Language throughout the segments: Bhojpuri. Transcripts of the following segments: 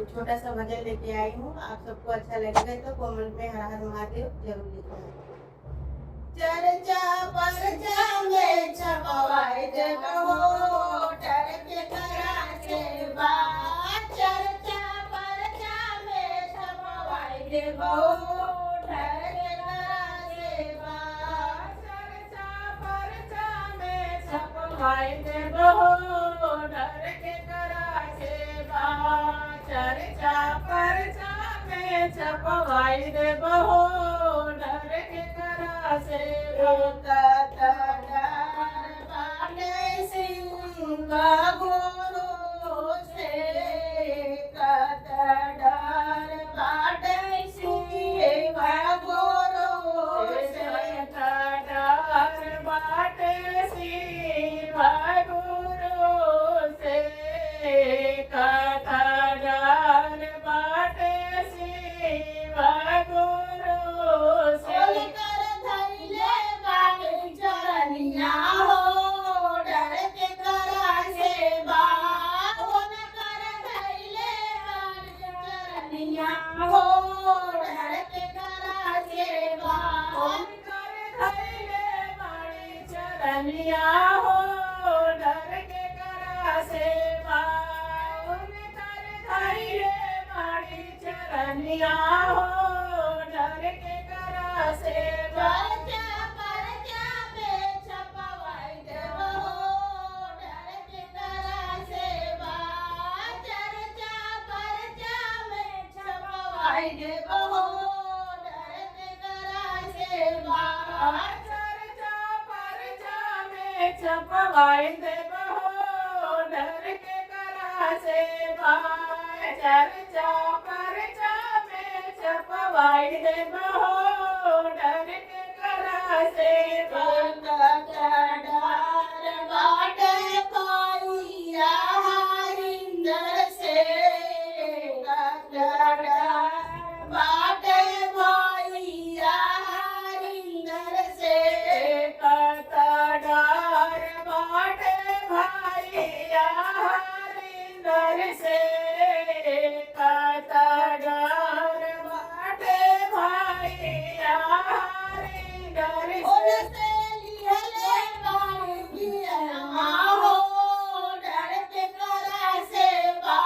एक छोटा सा भजन लेके आई हूँ। आप सबको अच्छा लगेगा तो कमेंट में हर हर महादेव जरूर लिखना। चर्चा परचा में छपवाए जग हो डर के करा सेवा। चर्चा परचा में छपवाए जग हो डर के करा सेवा। चर्चा परचा में छपवाए जग हो डर के करा सेवा। चर्चा परचा में छपवाए जग हो डर के करा सेवा। बाटे सिंह गुरु से कतडर बाटे सिंह गुरु से कतडर बाटे सिंह गुरु से कतडर बाटे सिंह गुरु से। चरनिया हो डर के करा सेवा। कर धैले चरनिया हो डर के करा सेवा। कर धैले बाड़ी चरनिया हो डर के करा सेवा। कर धैले बाड़ी चरनिया हो डर के करा सेवा। छपवाई देव हो डर के करा सेवा। चर्चा परचा में छपवाई देव हो डर के करा सेवा। कतडर बाटे पाइया हरिंदर से। कतडर बाटे पाइया हरिंदर से। कतडर बाटे भैया हरिंदर से। कतडर बाटे भैया हरिंदर से। डर के करा सेवा।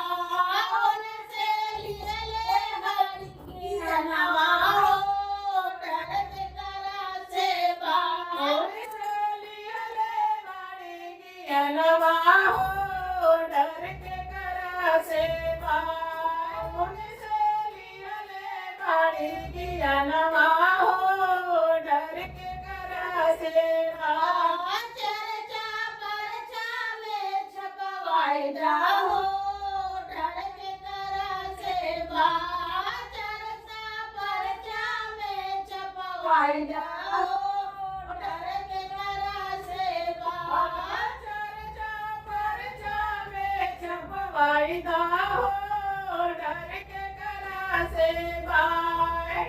नवा हो डर के करा सेवा। उनसे लियले बाड़ी गिया नवा हो डर के करा सेवा। चर्चा परचा में छपवाए जाओ डर के करा सेवा। चर्चा परचा में छपवाए जाओ डर के करा सेवा। छपवाईदा हो डर के करा सेवा।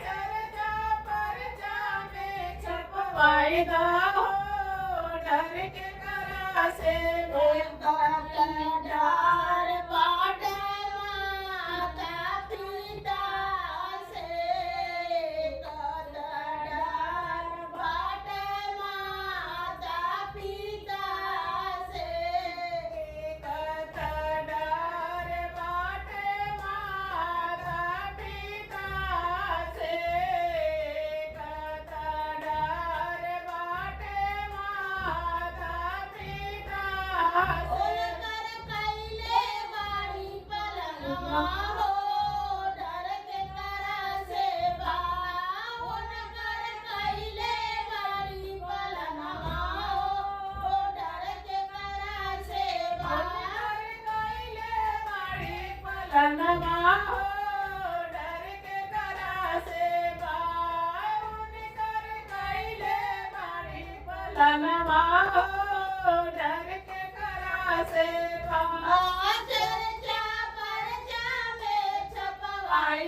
चर्चा परचा में छपवाईदा हो डर के करा सेवा। कतडर बाटे माता पिता से। कतडर बाटे माता पिता से। नवा हो डर के करा सेवा। उनकर कैले बाड़ी पलनवा हो डर के करा सेवा। चर्चा परचा में छपवाई